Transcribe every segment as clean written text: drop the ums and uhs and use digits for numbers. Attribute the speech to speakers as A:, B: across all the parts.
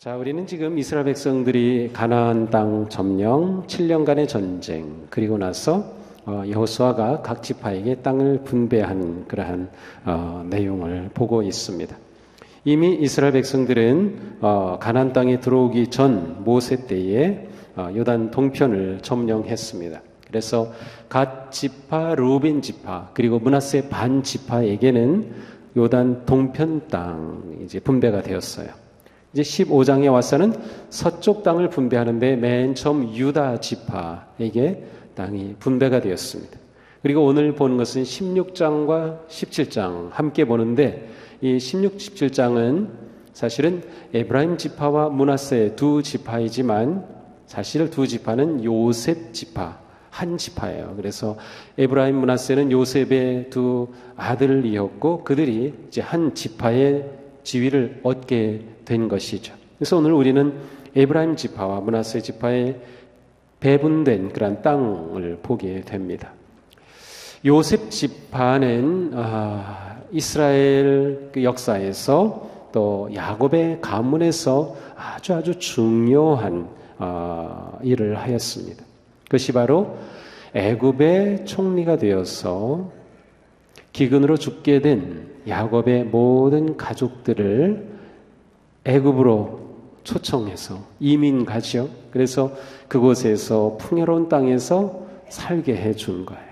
A: 자, 우리는 지금 이스라엘 백성들이 가나안 땅 점령, 7년간의 전쟁, 그리고 나서 여호수아가 각 지파에게 땅을 분배한 그러한 내용을 보고 있습니다. 이미 이스라엘 백성들은 가나안 땅에 들어오기 전 모세 때에 요단 동편을 점령했습니다. 그래서 갓 지파, 루벤 지파, 그리고 므낫세 반 지파에게는 요단 동편 땅 이제 분배가 되었어요. 이제 15장에 와서는 서쪽 땅을 분배하는데 맨 처음 유다 지파에게 땅이 분배가 되었습니다. 그리고 오늘 보는 것은 16장과 17장 함께 보는데 이 16, 17장은 사실은 에브라임 지파와 므낫세 두 지파이지만 사실 두 지파는 요셉 지파, 한 지파예요. 그래서 에브라임, 므낫세는 요셉의 두 아들이었고 그들이 이제 한 지파의 지위를 얻게 된 것이죠. 그래서 오늘 우리는 에브라임 지파와 므낫세 지파의 배분된 그런 땅을 보게 됩니다. 요셉 지파는 이스라엘 그 역사에서 또 야곱의 가문에서 아주 중요한 일을 하였습니다. 그것이 바로 애굽의 총리가 되어서 기근으로 죽게 된 야곱의 모든 가족들을 애굽으로 초청해서 이민 가죠. 그래서 그곳에서 풍요로운 땅에서 살게 해준 거예요.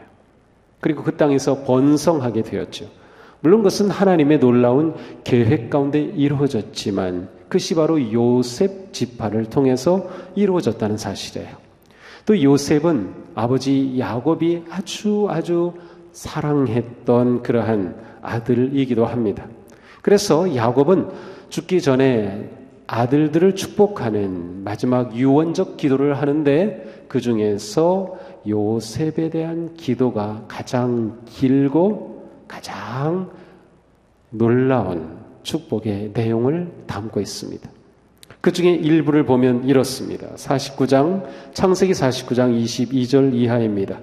A: 그리고 그 땅에서 번성하게 되었죠. 물론 그것은 하나님의 놀라운 계획 가운데 이루어졌지만 그것이 바로 요셉 지파를 통해서 이루어졌다는 사실이에요. 또 요셉은 아버지 야곱이 아주 사랑했던 그러한 아들이기도 합니다. 그래서 야곱은 죽기 전에 아들들을 축복하는 마지막 유언적 기도를 하는데 그 중에서 요셉에 대한 기도가 가장 길고 가장 놀라운 축복의 내용을 담고 있습니다. 그 중에 일부를 보면 이렇습니다. 창세기 49장 22절 이하입니다.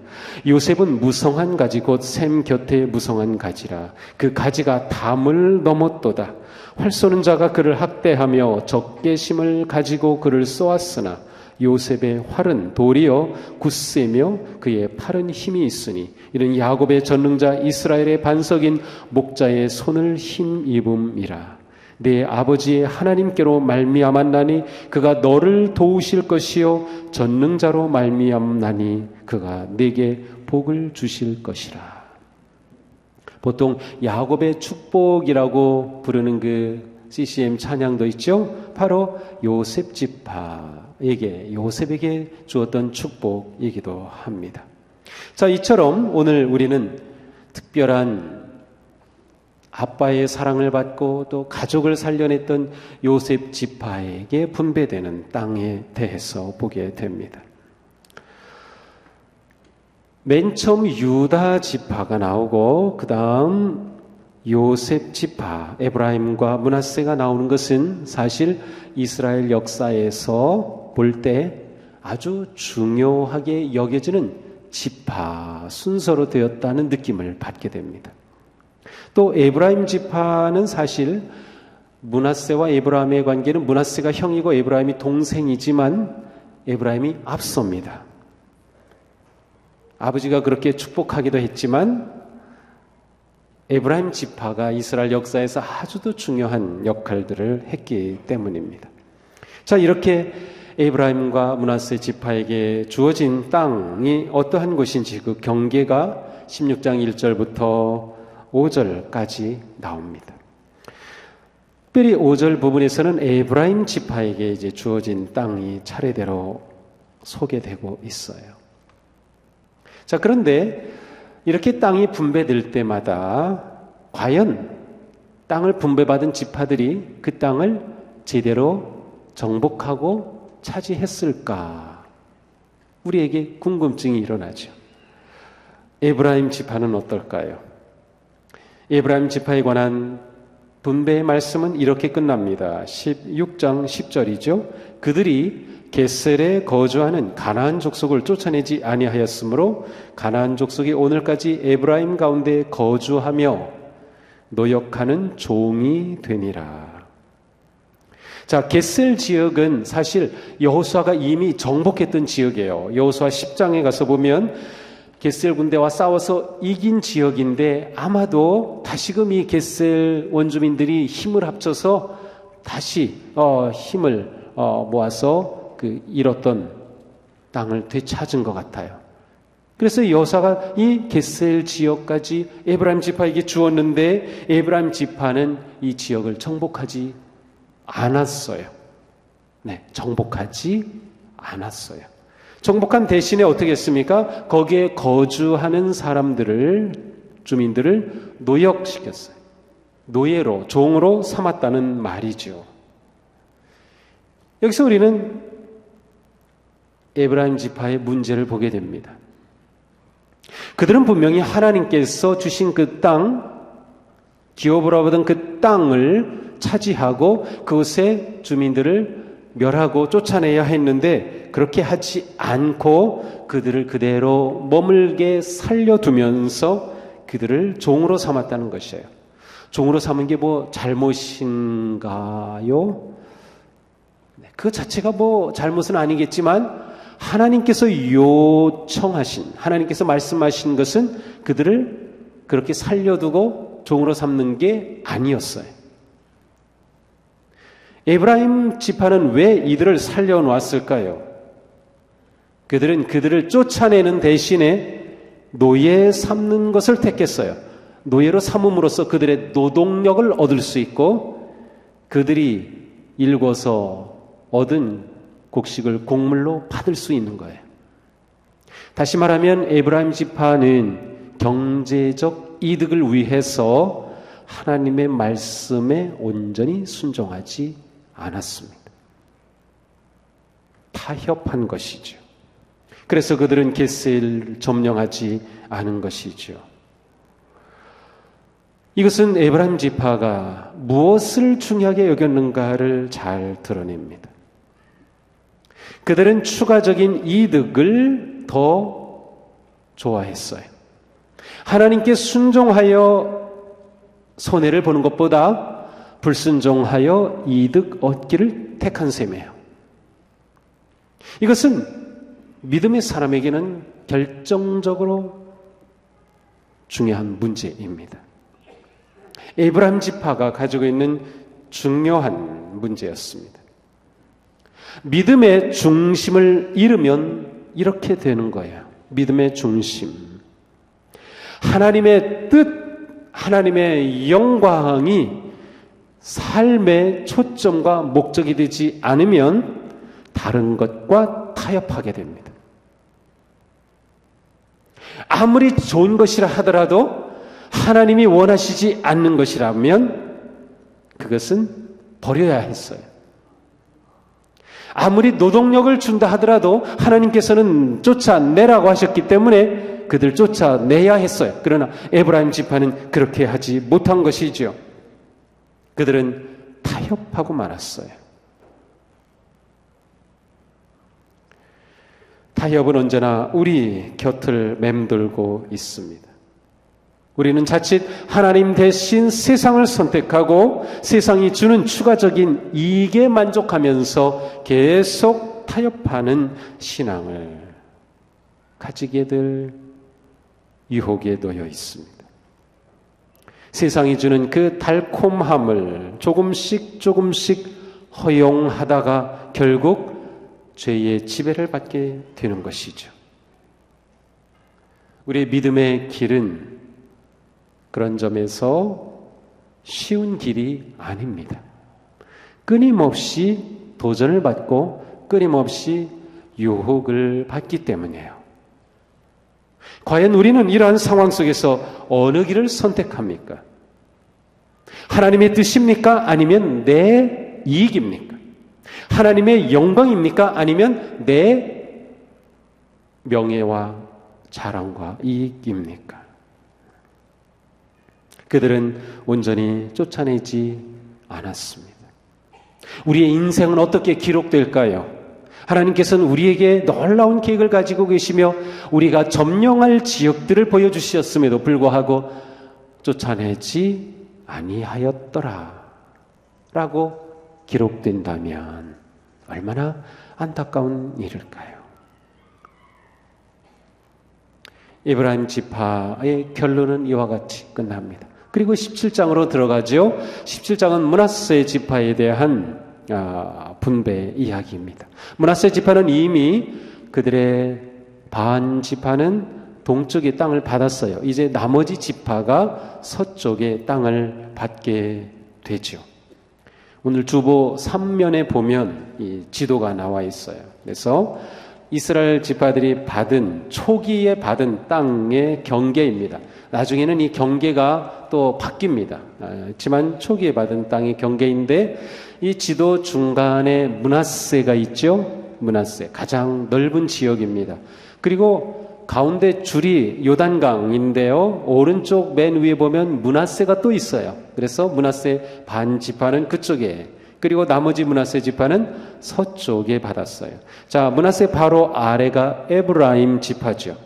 A: 요셉은 무성한 가지 곧 샘 곁에 무성한 가지라. 그 가지가 담을 넘었도다. 활 쏘는 자가 그를 학대하며 적개심을 가지고 그를 쏘았으나 요셉의 활은 도리어 굳세며 그의 팔은 힘이 있으니 이는 야곱의 전능자 이스라엘의 반석인 목자의 손을 힘입음이라. 내 아버지의 하나님께로 말미암았나니 그가 너를 도우실 것이요 전능자로 말미암나니 그가 내게 복을 주실 것이라. 보통 야곱의 축복이라고 부르는 그 CCM 찬양도 있죠. 바로 요셉 지파에게 요셉에게 주었던 축복이기도 합니다. 자, 이처럼 오늘 우리는 특별한 아빠의 사랑을 받고 또 가족을 살려냈던 요셉 지파에게 분배되는 땅에 대해서 보게 됩니다. 맨 처음 유다 지파가 나오고 그 다음 요셉 지파, 에브라임과 므낫세가 나오는 것은 사실 이스라엘 역사에서 볼 때 아주 중요하게 여겨지는 지파 순서로 되었다는 느낌을 받게 됩니다. 또 에브라임 지파는 사실 므낫세와 에브라임의 관계는 므낫세가 형이고 에브라임이 동생이지만 에브라임이 앞섭니다. 아버지가 그렇게 축복하기도 했지만 에브라임 지파가 이스라엘 역사에서 아주도 중요한 역할들을 했기 때문입니다. 자, 이렇게 에브라임과 므낫세 지파에게 주어진 땅이 어떠한 곳인지 그 경계가 16장 1절부터 5절까지 나옵니다. 특별히 5절 부분에서는 에브라임 지파에게 이제 주어진 땅이 차례대로 소개되고 있어요. 자, 그런데 이렇게 땅이 분배될 때마다 과연 땅을 분배받은 지파들이 그 땅을 제대로 정복하고 차지했을까? 우리에게 궁금증이 일어나죠. 에브라임 지파는 어떨까요? 에브라임 지파에 관한 분배의 말씀은 이렇게 끝납니다. 16장 10절이죠. 그들이 겟셀에 거주하는 가나안 족속을 쫓아내지 아니하였으므로 가나안 족속이 오늘까지 에브라임 가운데 거주하며 노역하는 종이 되니라. 자, 겟셀 지역은 사실 여호수아가 이미 정복했던 지역이에요. 여호수아 10장에 가서 보면 겟셀 군대와 싸워서 이긴 지역인데 아마도 다시금 이 겟셀 원주민들이 힘을 합쳐서 다시 힘을 모아서 그 잃었던 땅을 되찾은 것 같아요. 그래서 여호수아가 이 겟셀 지역까지 에브라임 지파에게 주었는데 에브라임 지파는 이 지역을 정복하지 않았어요. 네, 정복하지 않았어요. 정복한 대신에 어떻게 했습니까? 거기에 거주하는 사람들을, 주민들을 노역시켰어요. 노예로, 종으로 삼았다는 말이죠. 여기서 우리는 에브라임 지파의 문제를 보게 됩니다. 그들은 분명히 하나님께서 주신 그 땅, 기업으로 보던 그 땅을 차지하고 그곳의 주민들을 멸하고 쫓아내야 했는데 그렇게 하지 않고 그들을 그대로 머물게 살려두면서 그들을 종으로 삼았다는 것이에요. 종으로 삼은 게 뭐 잘못인가요? 그 자체가 뭐 잘못은 아니겠지만 하나님께서 요청하신, 하나님께서 말씀하신 것은 그들을 그렇게 살려두고 종으로 삼는 게 아니었어요. 에브라임 지파는 왜 이들을 살려놓았을까요? 그들은 그들을 쫓아내는 대신에 노예 삼는 것을 택했어요. 노예로 삼음으로써 그들의 노동력을 얻을 수 있고 그들이 일궈서 얻은 곡식을 곡물로 받을 수 있는 거예요. 다시 말하면 에브라임 지파는 경제적 이득을 위해서 하나님의 말씀에 온전히 순종하지 않았습니다. 타협한 것이죠. 그래서 그들은 겟셀을 점령하지 않은 것이죠. 이것은 에브라임 지파가 무엇을 중요하게 여겼는가를 잘 드러냅니다. 그들은 추가적인 이득을 더 좋아했어요. 하나님께 순종하여 손해를 보는 것보다 불순종하여 이득 얻기를 택한 셈이에요. 이것은 믿음의 사람에게는 결정적으로 중요한 문제입니다. 에브라임 지파가 가지고 있는 중요한 문제였습니다. 믿음의 중심을 잃으면 이렇게 되는 거예요. 믿음의 중심. 하나님의 뜻, 하나님의 영광이 삶의 초점과 목적이 되지 않으면 다른 것과 타협하게 됩니다. 아무리 좋은 것이라 하더라도 하나님이 원하시지 않는 것이라면 그것은 버려야 했어요. 아무리 노동력을 준다 하더라도 하나님께서는 쫓아내라고 하셨기 때문에 그들 쫓아내야 했어요. 그러나 에브라임 지파는 그렇게 하지 못한 것이죠. 그들은 타협하고 말았어요. 타협은 언제나 우리 곁을 맴돌고 있습니다. 우리는 자칫 하나님 대신 세상을 선택하고 세상이 주는 추가적인 이익에 만족하면서 계속 타협하는 신앙을 가지게 될 유혹에 놓여 있습니다. 세상이 주는 그 달콤함을 조금씩 허용하다가 결국 죄의 지배를 받게 되는 것이죠. 우리의 믿음의 길은 그런 점에서 쉬운 길이 아닙니다. 끊임없이 도전을 받고 끊임없이 유혹을 받기 때문이에요. 과연 우리는 이러한 상황 속에서 어느 길을 선택합니까? 하나님의 뜻입니까? 아니면 내 이익입니까? 하나님의 영광입니까? 아니면 내 명예와 자랑과 이익입니까? 그들은 온전히 쫓아내지 않았습니다. 우리의 인생은 어떻게 기록될까요? 하나님께서는 우리에게 놀라운 계획을 가지고 계시며 우리가 점령할 지역들을 보여주셨음에도 불구하고 쫓아내지 아니하였더라 라고 기록된다면 얼마나 안타까운 일일까요? 에브라임 지파의 결론은 이와 같이 끝납니다. 그리고 17장으로 들어가죠. 17장은 므낫세 지파에 대한 분배 이야기입니다. 므낫세 지파는 이미 그들의 반 지파는 동쪽의 땅을 받았어요. 이제 나머지 지파가 서쪽의 땅을 받게 되죠. 오늘 주보 3면에 보면 이 지도가 나와 있어요. 그래서 이스라엘 지파들이 초기에 받은 땅의 경계입니다. 나중에는 이 경계가 또 바뀝니다. 하지만 초기에 받은 땅의 경계인데 이 지도 중간에 므낫세가 있죠. 므낫세, 가장 넓은 지역입니다. 그리고 가운데 줄이 요단강인데요. 오른쪽 맨 위에 보면 므낫세가 또 있어요. 그래서 므낫세 반 지파는 그쪽에, 그리고 나머지 므낫세 지파는 서쪽에 받았어요. 자, 므낫세 바로 아래가 에브라임 지파죠.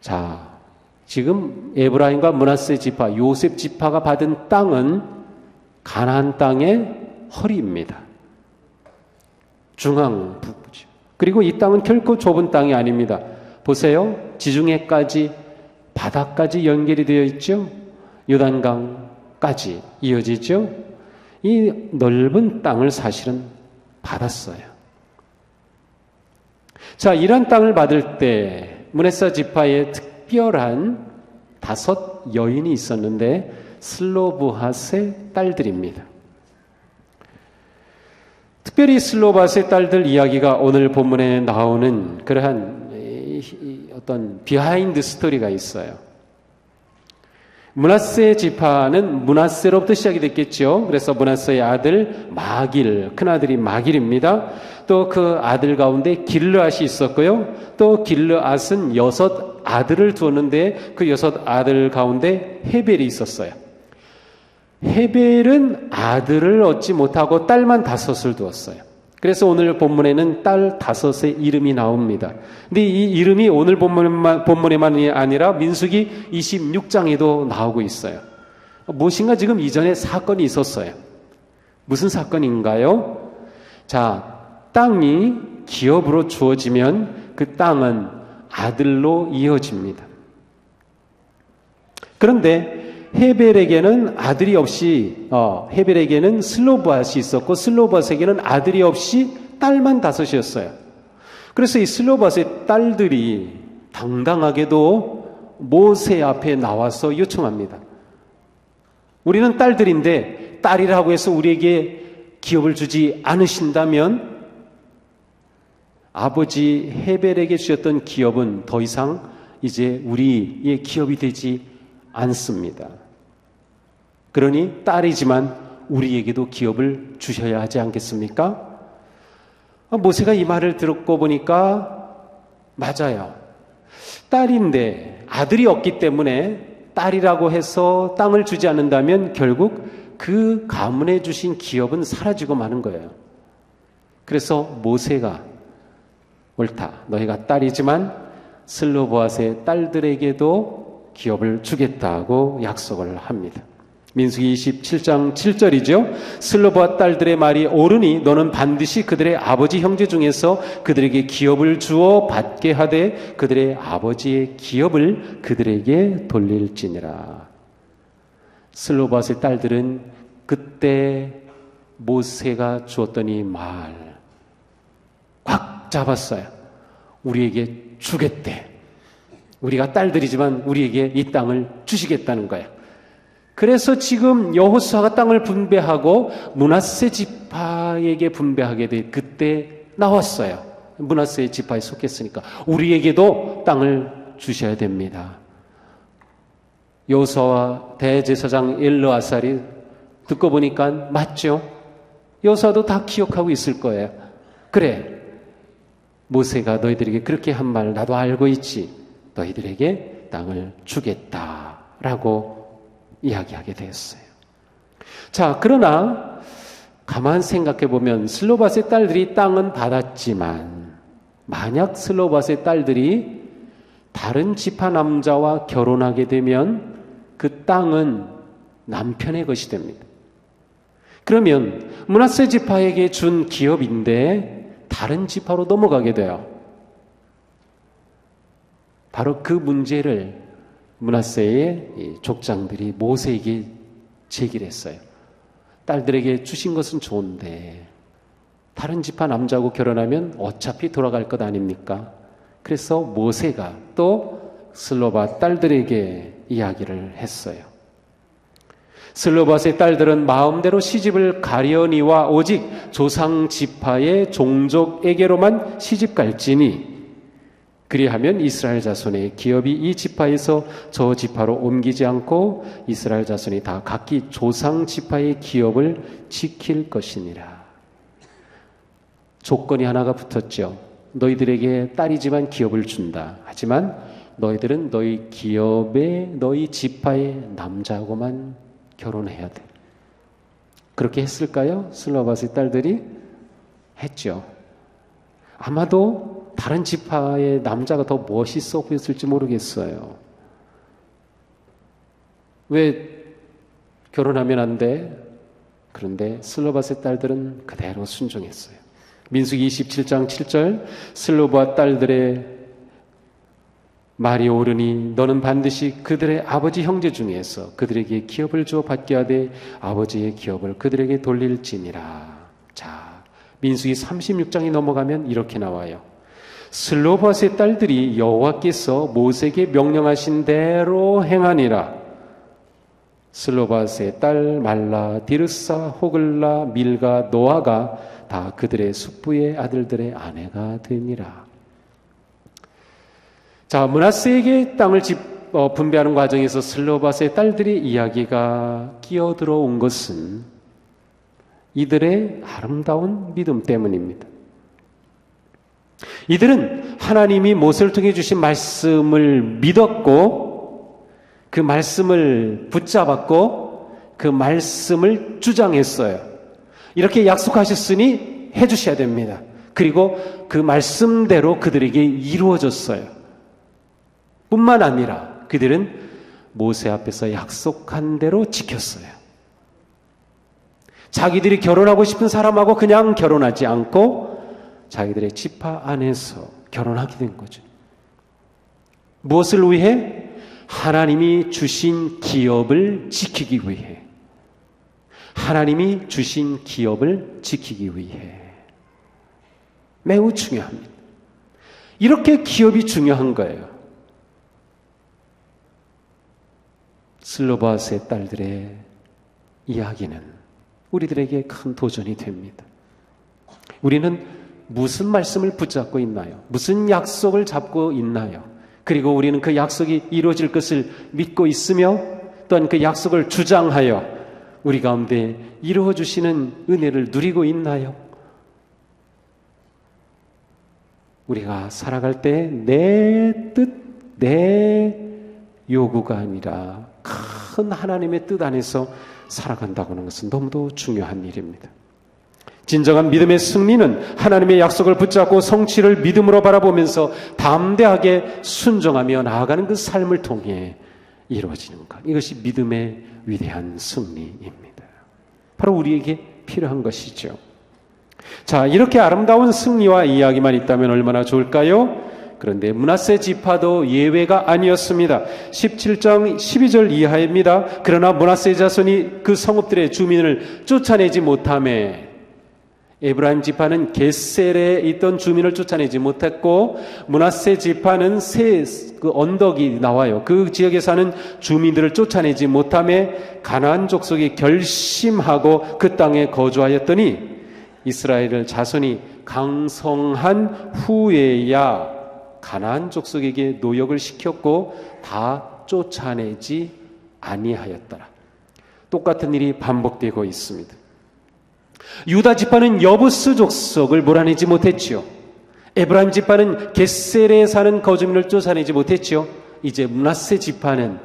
A: 자, 지금 에브라임과 므낫세 지파, 요셉 지파가 받은 땅은 가나안 땅의 허리입니다. 중앙 북부죠. 그리고 이 땅은 결코 좁은 땅이 아닙니다. 보세요. 지중해까지, 바다까지 연결이 되어 있죠. 요단강까지 이어지죠. 이 넓은 땅을 사실은 받았어요. 자, 이런 땅을 받을 때 므낫세 지파에 특별한 5 여인이 있었는데 슬로브핫의 딸들입니다. 특별히 슬로브핫의 딸들 이야기가 오늘 본문에 나오는 그러한 어떤 비하인드 스토리가 있어요. 므낫세 지파는 므낫세로부터 시작이 됐겠죠. 그래서 므낫세의 아들 마길, 큰아들이 마길입니다. 또 그 아들 가운데 길르앗이 있었고요. 또 길르앗은 6 아들을 두었는데 그 6 아들 가운데 헤벨이 있었어요. 헤벨은 아들을 얻지 못하고 딸만 5을 두었어요. 그래서 오늘 본문에는 딸 5의 이름이 나옵니다. 근데 이 이름이 오늘 본문에만이 아니라 민수기 26장에도 나오고 있어요. 무엇인가 지금 이전에 사건이 있었어요. 무슨 사건인가요? 자, 땅이 기업으로 주어지면 그 땅은 아들로 이어집니다. 그런데 헤벨에게는 아들이 없이 헤벨에게는 슬로브핫이 있었고 슬로브핫에게는 아들이 없이 딸만 5이었어요. 그래서 이 슬로브핫의 딸들이 당당하게도 모세 앞에 나와서 요청합니다. 우리는 딸들인데 딸이라고 해서 우리에게 기업을 주지 않으신다면 아버지 헤벨에게 주셨던 기업은 더 이상 이제 우리의 기업이 되지 않습니다. 그러니 딸이지만 우리에게도 기업을 주셔야 하지 않겠습니까? 모세가 이 말을 듣고 보니까 맞아요. 딸인데 아들이 없기 때문에 딸이라고 해서 땅을 주지 않는다면 결국 그 가문에 주신 기업은 사라지고 마는 거예요. 그래서 모세가 옳다. 너희가 딸이지만 슬로브핫의 딸들에게도 기업을 주겠다고 약속을 합니다. 민수기 27장 7절이죠. 슬로브핫 딸들의 말이 옳으니 너는 반드시 그들의 아버지 형제 중에서 그들에게 기업을 주어 받게 하되 그들의 아버지의 기업을 그들에게 돌릴지니라. 슬로브핫의 딸들은 그때 모세가 주었던 이 말 꽉 잡았어요. 우리에게 주겠대. 우리가 딸들이지만 우리에게 이 땅을 주시겠다는 거예요. 그래서 지금 여호수아가 땅을 분배하고 므낫세 지파에게 분배하게 돼 그때 나왔어요. 므낫세 지파에 속했으니까 우리에게도 땅을 주셔야 됩니다. 여호수아와 대제사장 엘르아살이 듣고 보니까 맞죠? 여호수아도 다 기억하고 있을 거예요. 그래, 모세가 너희들에게 그렇게 한 말 나도 알고 있지. 너희들에게 땅을 주겠다라고 이야기하게 되었어요. 자, 그러나 가만 생각해 보면 슬로밧의 딸들이 땅은 받았지만 만약 슬로밧의 딸들이 다른 지파 남자와 결혼하게 되면 그 땅은 남편의 것이 됩니다. 그러면 므낫세 지파에게 준 기업인데 다른 지파로 넘어가게 돼요. 바로 그 문제를 므낫세의 족장들이 모세에게 제기를 했어요. 딸들에게 주신 것은 좋은데 다른 지파 남자하고 결혼하면 어차피 돌아갈 것 아닙니까? 그래서 모세가 또 슬로밧 딸들에게 이야기를 했어요. 슬로밧의 딸들은 마음대로 시집을 가려니와 오직 조상 지파의 종족에게로만 시집 갈지니 그리하면 이스라엘 자손의 기업이 이 지파에서 저 지파로 옮기지 않고 이스라엘 자손이 다 각기 조상 지파의 기업을 지킬 것이니라. 조건이 하나가 붙었죠. 너희들에게 딸이지만 기업을 준다. 하지만 너희들은 너희 기업에 너희 지파의 남자하고만 결혼해야 돼. 그렇게 했을까요? 슬로밧의 딸들이 했죠. 아마도 다른 지파의 남자가 더 멋있어 보였을지 모르겠어요. 왜 결혼하면 안 돼? 그런데 슬로밧의 딸들은 그대로 순종했어요. 민수기 27장 7절 슬로밧 딸들의 말이 옳으니 너는 반드시 그들의 아버지 형제 중에서 그들에게 기업을 주어 받게 하되 아버지의 기업을 그들에게 돌릴지니라. 자, 민수기 36장이 넘어가면 이렇게 나와요. 슬로밧의 딸들이 여호와께서 모세에게 명령하신 대로 행하니라. 슬로밧의 딸 말라, 디르사, 호글라, 밀가, 노아가 다 그들의 숙부의 아들들의 아내가 되니라. 자, 므낫세에게 땅을 분배하는 과정에서 슬로밧의 딸들의 이야기가 끼어들어온 것은 이들의 아름다운 믿음 때문입니다. 이들은 하나님이 모세를 통해 주신 말씀을 믿었고 그 말씀을 붙잡았고 그 말씀을 주장했어요. 이렇게 약속하셨으니 해주셔야 됩니다. 그리고 그 말씀대로 그들에게 이루어졌어요. 뿐만 아니라 그들은 모세 앞에서 약속한 대로 지켰어요. 자기들이 결혼하고 싶은 사람하고 그냥 결혼하지 않고 자기들의 지파 안에서 결혼하게 된 거죠. 무엇을 위해? 하나님이 주신 기업을 지키기 위해. 하나님이 주신 기업을 지키기 위해. 매우 중요합니다. 이렇게 기업이 중요한 거예요. 슬로밧의 딸들의 이야기는 우리들에게 큰 도전이 됩니다. 우리는 무슨 말씀을 붙잡고 있나요? 무슨 약속을 잡고 있나요? 그리고 우리는 그 약속이 이루어질 것을 믿고 있으며 또한 그 약속을 주장하여 우리 가운데 이루어주시는 은혜를 누리고 있나요? 우리가 살아갈 때 내 뜻, 내 요구가 아니라 큰 하나님의 뜻 안에서 살아간다고 하는 것은 너무도 중요한 일입니다. 진정한 믿음의 승리는 하나님의 약속을 붙잡고 성취를 믿음으로 바라보면서 담대하게 순종하며 나아가는 그 삶을 통해 이루어지는 것. 이것이 믿음의 위대한 승리입니다. 바로 우리에게 필요한 것이죠. 자, 이렇게 아름다운 승리와 이야기만 있다면 얼마나 좋을까요? 그런데 므낫세 지파도 예외가 아니었습니다. 17장 12절 이하입니다. 그러나 므낫세 자손이 그 성읍들의 주민을 쫓아내지 못하매 에브라임 지파는 겟셀에 있던 주민을 쫓아내지 못했고 므낫세 지파는 그 언덕이 나와요. 그 지역에 사는 주민들을 쫓아내지 못하매 가나안 족속이 결심하고 그 땅에 거주하였더니 이스라엘 자손이 강성한 후에야 가나안 족속에게 노역을 시켰고 다 쫓아내지 아니하였더라. 똑같은 일이 반복되고 있습니다. 유다 지파는 여부스 족속을 몰아내지 못했지요. 에브라임 지파는 겟셀에 사는 거주민을 쫓아내지 못했지요. 이제 므낫세 지파는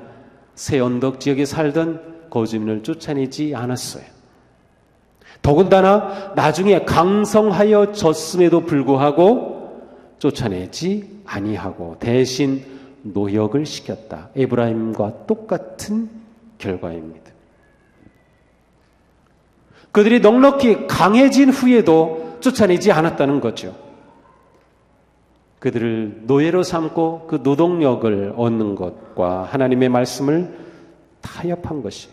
A: 새 언덕 지역에 살던 거주민을 쫓아내지 않았어요. 더군다나 나중에 강성하여졌음에도 불구하고 쫓아내지 아니하고 대신 노역을 시켰다. 에브라임과 똑같은 결과입니다. 그들이 넉넉히 강해진 후에도 쫓아내지 않았다는 거죠. 그들을 노예로 삼고 그 노동력을 얻는 것과 하나님의 말씀을 타협한 것이.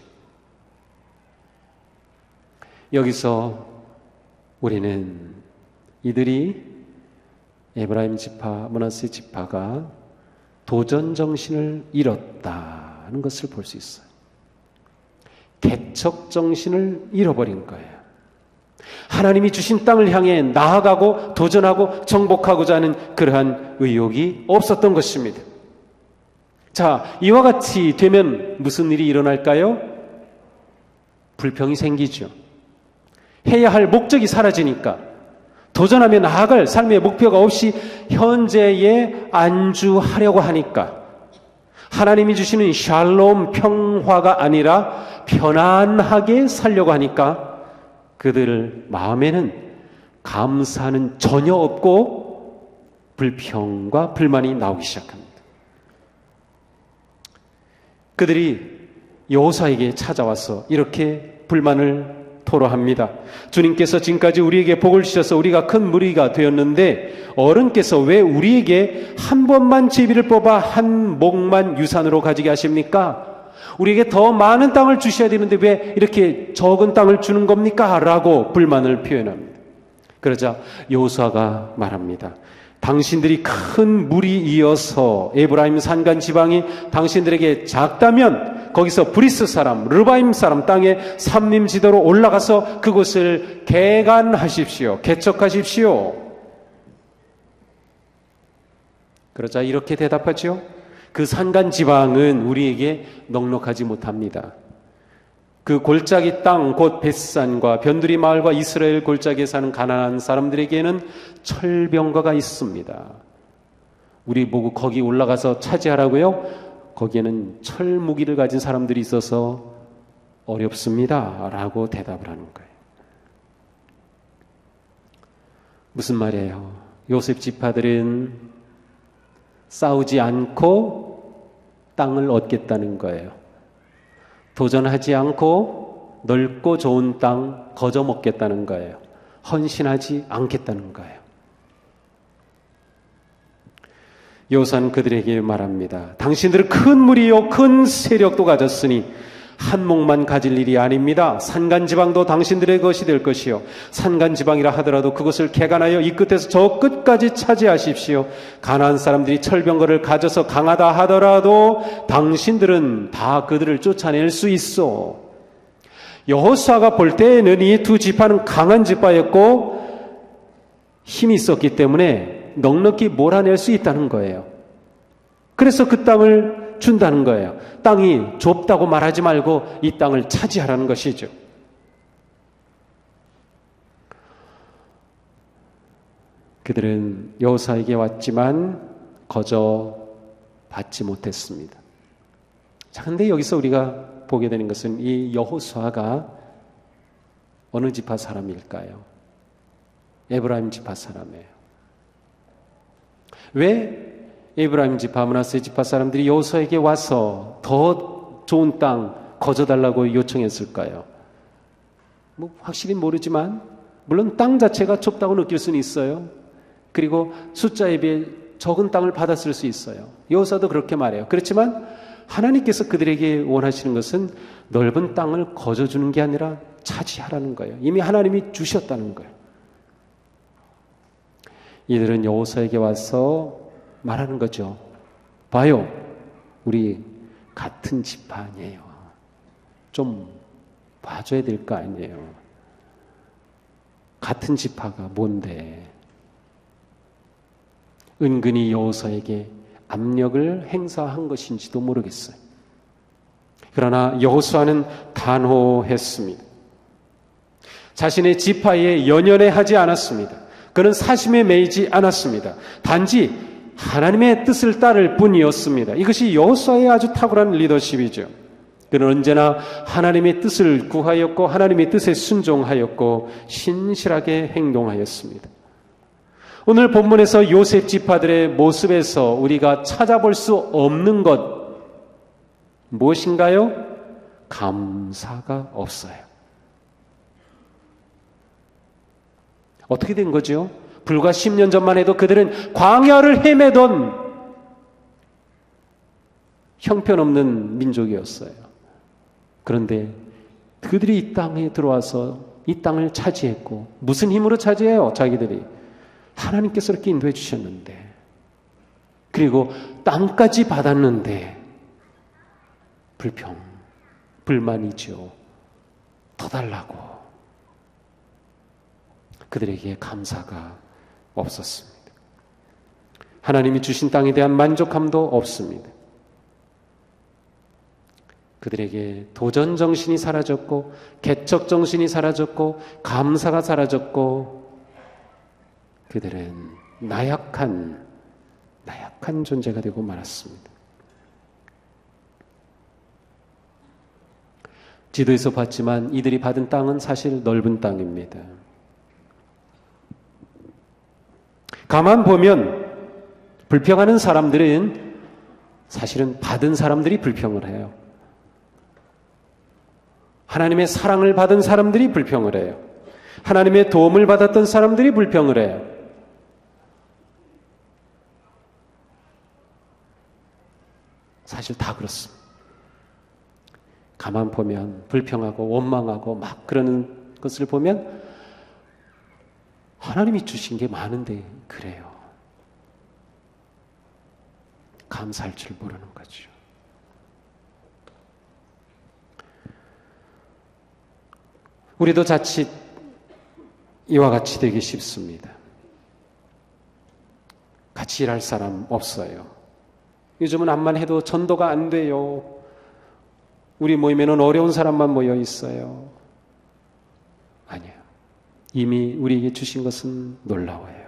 A: 여기서 우리는 이들이 에브라임 지파, 므낫세 지파가 도전 정신을 잃었다는 것을 볼 수 있어요. 개척 정신을 잃어버린 거예요. 하나님이 주신 땅을 향해 나아가고 도전하고 정복하고자 하는 그러한 의욕이 없었던 것입니다. 자, 이와 같이 되면 무슨 일이 일어날까요? 불평이 생기죠. 해야 할 목적이 사라지니까, 도전하며 나아갈 삶의 목표가 없이 현재에 안주하려고 하니까, 하나님이 주시는 샬롬 평화가 아니라 편안하게 살려고 하니까 그들 마음에는 감사는 전혀 없고 불평과 불만이 나오기 시작합니다. 그들이 여호수아에게 찾아와서 이렇게 불만을 토로합니다. 주님께서 지금까지 우리에게 복을 주셔서 우리가 큰 무리가 되었는데 어른께서 왜 우리에게 한 번만 제비를 뽑아 한 목만 유산으로 가지게 하십니까? 우리에게 더 많은 땅을 주셔야 되는데 왜 이렇게 적은 땅을 주는 겁니까? 라고 불만을 표현합니다. 그러자 여호수아가 말합니다. 당신들이 큰 물이 이어서 에브라임 산간 지방이 당신들에게 작다면 거기서 브리스 사람, 르바임 사람 땅에 삼림지대로 올라가서 그곳을 개간하십시오. 개척하십시오. 그러자 이렇게 대답하죠. 그 산간 지방은 우리에게 넉넉하지 못합니다. 그 골짜기 땅, 곧 벳산과 변두리 마을과 이스라엘 골짜기에 사는 가난한 사람들에게는 철병거가 있습니다. 우리 보고 거기 올라가서 차지하라고요? 거기에는 철 무기를 가진 사람들이 있어서 어렵습니다. 라고 대답을 하는 거예요. 무슨 말이에요? 요셉 지파들은 싸우지 않고 땅을 얻겠다는 거예요. 도전하지 않고 넓고 좋은 땅 거저 먹겠다는 거예요. 헌신하지 않겠다는 거예요. 여호수아는 그들에게 말합니다. 당신들은 큰 무리요 큰 세력도 가졌으니 한 목만 가질 일이 아닙니다. 산간지방도 당신들의 것이 될 것이요 산간지방이라 하더라도 그것을 개간하여 이 끝에서 저 끝까지 차지하십시오. 가나안 사람들이 철병거를 가져서 강하다 하더라도 당신들은 다 그들을 쫓아낼 수 있어. 여호수아가 볼 때에는 이 두 지파는 강한 지파였고 힘이 있었기 때문에 넉넉히 몰아낼 수 있다는 거예요. 그래서 그 땅을 준다는 거예요. 땅이 좁다고 말하지 말고 이 땅을 차지하라는 것이죠. 그들은 여호수아에게 왔지만 거저 받지 못했습니다. 자, 근데 여기서 우리가 보게 되는 것은 이 여호수아가 어느 지파 사람일까요? 에브라임 지파 사람이에요. 왜 에브라임 지파, 므낫세 지파 사람들이 여호수아에게 와서 더 좋은 땅 거저달라고 요청했을까요? 뭐 확실히 모르지만 물론 땅 자체가 좁다고 느낄 수는 있어요. 그리고 숫자에 비해 적은 땅을 받았을 수 있어요. 여호수아도 그렇게 말해요. 그렇지만 하나님께서 그들에게 원하시는 것은 넓은 땅을 거저주는 게 아니라 차지하라는 거예요. 이미 하나님이 주셨다는 거예요. 이들은 여호수아에게 와서 말하는 거죠. 봐요, 우리 같은 지파 아니에요. 좀 봐줘야 될 거 아니에요. 같은 지파가 뭔데? 은근히 여호수아에게 압력을 행사한 것인지도 모르겠어요. 그러나 여호수아는 단호했습니다. 자신의 지파에 연연해하지 않았습니다. 그는 사심에 매이지 않았습니다. 단지 하나님의 뜻을 따를 뿐이었습니다. 이것이 여호수아의 아주 탁월한 리더십이죠. 그는 언제나 하나님의 뜻을 구하였고 하나님의 뜻에 순종하였고 신실하게 행동하였습니다. 오늘 본문에서 요셉 지파들의 모습에서 우리가 찾아볼 수 없는 것 무엇인가요? 감사가 없어요. 어떻게 된 거죠? 불과 10년 전만 해도 그들은 광야를 헤매던 형편없는 민족이었어요. 그런데 그들이 이 땅에 들어와서 이 땅을 차지했고, 무슨 힘으로 차지해요? 자기들이 하나님께서 이렇게 인도해 주셨는데, 그리고 땅까지 받았는데 불만이죠. 더 달라고. 그들에게 감사가 없었습니다. 하나님이 주신 땅에 대한 만족함도 없습니다. 그들에게 도전 정신이 사라졌고, 개척 정신이 사라졌고, 감사가 사라졌고, 그들은 나약한 존재가 되고 말았습니다. 지도에서 봤지만 이들이 받은 땅은 사실 넓은 땅입니다. 가만 보면 불평하는 사람들은 사실은 받은 사람들이 불평을 해요. 하나님의 사랑을 받은 사람들이 불평을 해요. 하나님의 도움을 받았던 사람들이 불평을 해요. 사실 다 그렇습니다. 가만 보면 불평하고 원망하고 막 그러는 것을 보면 하나님이 주신 게 많은데 그래요. 감사할 줄 모르는 거죠. 우리도 자칫 이와 같이 되기 쉽습니다. 같이 일할 사람 없어요. 요즘은 암만 해도 전도가 안 돼요. 우리 모임에는 어려운 사람만 모여 있어요. 아니에요. 이미 우리에게 주신 것은 놀라워요.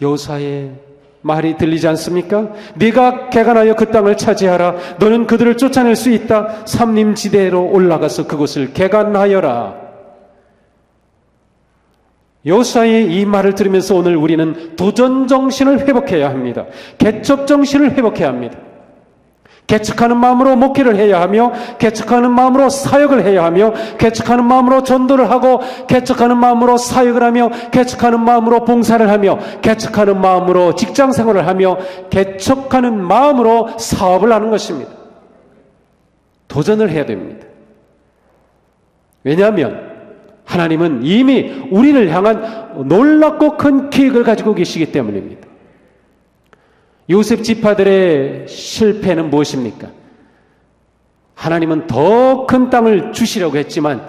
A: 여호수아의 말이 들리지 않습니까? 네가 개간하여 그 땅을 차지하라. 너는 그들을 쫓아낼 수 있다. 삼림지대로 올라가서 그곳을 개간하여라. 여호수아의 이 말을 들으면서 오늘 우리는 도전 정신을 회복해야 합니다. 개척 정신을 회복해야 합니다. 개척하는 마음으로 목회를 해야 하며, 개척하는 마음으로 사역을 해야 하며, 개척하는 마음으로 전도를 하고, 개척하는 마음으로 사역을 하며, 개척하는 마음으로 봉사를 하며, 개척하는 마음으로 직장 생활을 하며, 개척하는 마음으로 사업을 하는 것입니다. 도전을 해야 됩니다. 왜냐하면 하나님은 이미 우리를 향한 놀랍고 큰 계획을 가지고 계시기 때문입니다. 요셉 지파들의 실패는 무엇입니까? 하나님은 더 큰 땅을 주시려고 했지만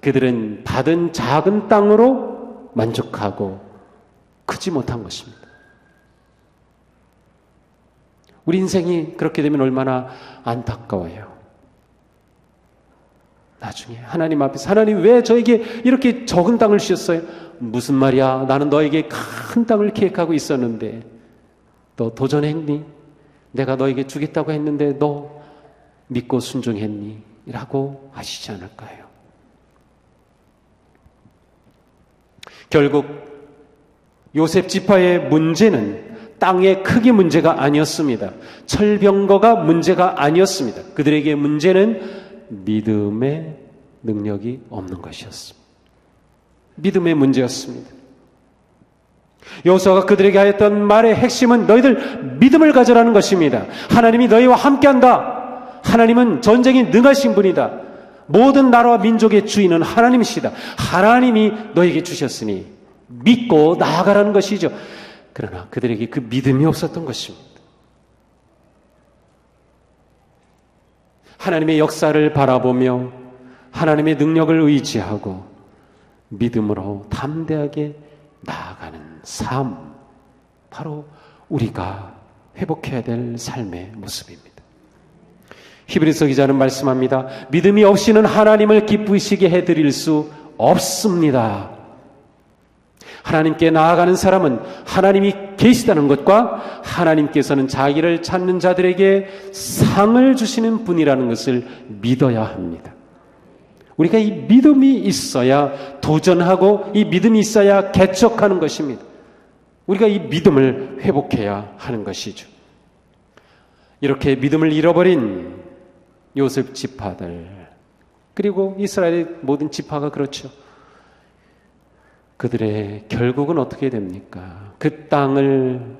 A: 그들은 받은 작은 땅으로 만족하고 크지 못한 것입니다. 우리 인생이 그렇게 되면 얼마나 안타까워요. 나중에 하나님 앞에서 하나님 왜 저에게 이렇게 적은 땅을 주셨어요? 무슨 말이야? 나는 너에게 큰 땅을 계획하고 있었는데 너 도전했니? 내가 너에게 주겠다고 했는데 너 믿고 순종했니? 라고 하시지 않을까요? 결국 요셉 지파의 문제는 땅의 크기 문제가 아니었습니다. 철병거가 문제가 아니었습니다. 그들에게 문제는 믿음의 능력이 없는 것이었습니다. 믿음의 문제였습니다. 여호수아가 그들에게 하였던 말의 핵심은 너희들 믿음을 가져라는 것입니다. 하나님이 너희와 함께한다. 하나님은 전쟁에 능하신 분이다. 모든 나라와 민족의 주인은 하나님이시다. 하나님이 너희에게 주셨으니 믿고 나아가라는 것이죠. 그러나 그들에게 그 믿음이 없었던 것입니다. 하나님의 역사를 바라보며 하나님의 능력을 의지하고 믿음으로 담대하게 나아가는 삶, 바로 우리가 회복해야 될 삶의 모습입니다. 히브리서 기자는 말씀합니다. 믿음이 없이는 하나님을 기쁘시게 해드릴 수 없습니다. 하나님께 나아가는 사람은 하나님이 계시다는 것과 하나님께서는 자기를 찾는 자들에게 상을 주시는 분이라는 것을 믿어야 합니다. 우리가 이 믿음이 있어야 도전하고 이 믿음이 있어야 개척하는 것입니다. 우리가 이 믿음을 회복해야 하는 것이죠. 이렇게 믿음을 잃어버린 요셉 지파들, 그리고 이스라엘의 모든 지파가 그렇죠. 그들의 결국은 어떻게 됩니까? 그 땅을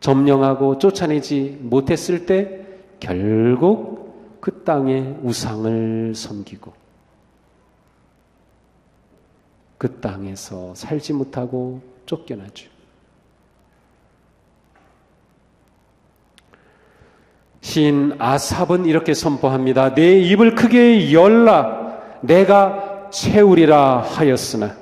A: 점령하고 쫓아내지 못했을 때 결국 그 땅의 우상을 섬기고 그 땅에서 살지 못하고 쫓겨나죠. 시인 아삽은 이렇게 선포합니다. 내 입을 크게 열라 내가 채우리라 하였으나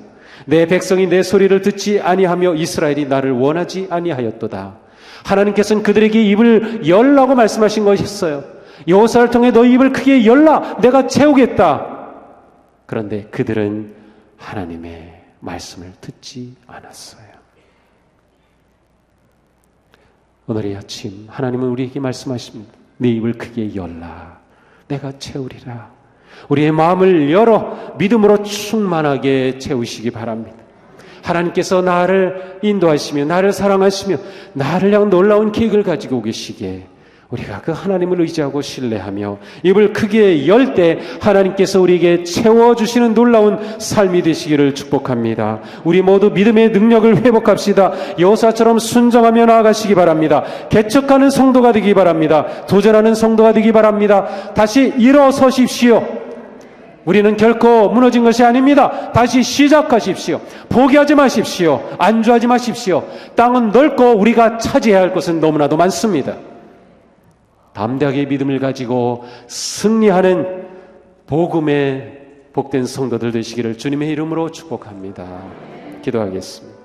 A: 내 백성이 내 소리를 듣지 아니하며 이스라엘이 나를 원하지 아니하였도다. 하나님께서는 그들에게 입을 열라고 말씀하신 것이었어요. 여호수아를 통해 너 입을 크게 열라 내가 채우겠다. 그런데 그들은 하나님의 말씀을 듣지 않았어요. 오늘 이 아침 하나님은 우리에게 말씀하십니다. 네 입을 크게 열라 내가 채우리라. 우리의 마음을 열어 믿음으로 충만하게 채우시기 바랍니다. 하나님께서 나를 인도하시며 나를 사랑하시며 나를 향한 놀라운 계획을 가지고 계시기에 우리가 그 하나님을 의지하고 신뢰하며 입을 크게 열 때 하나님께서 우리에게 채워주시는 놀라운 삶이 되시기를 축복합니다. 우리 모두 믿음의 능력을 회복합시다. 여호수아처럼 순종하며 나아가시기 바랍니다. 개척하는 성도가 되기 바랍니다. 도전하는 성도가 되기 바랍니다. 다시 일어서십시오. 우리는 결코 무너진 것이 아닙니다. 다시 시작하십시오. 포기하지 마십시오. 안주하지 마십시오. 땅은 넓고 우리가 차지해야 할 것은 너무나도 많습니다. 담대하게 믿음을 가지고 승리하는 복음의 복된 성도들 되시기를 주님의 이름으로 축복합니다. 기도하겠습니다.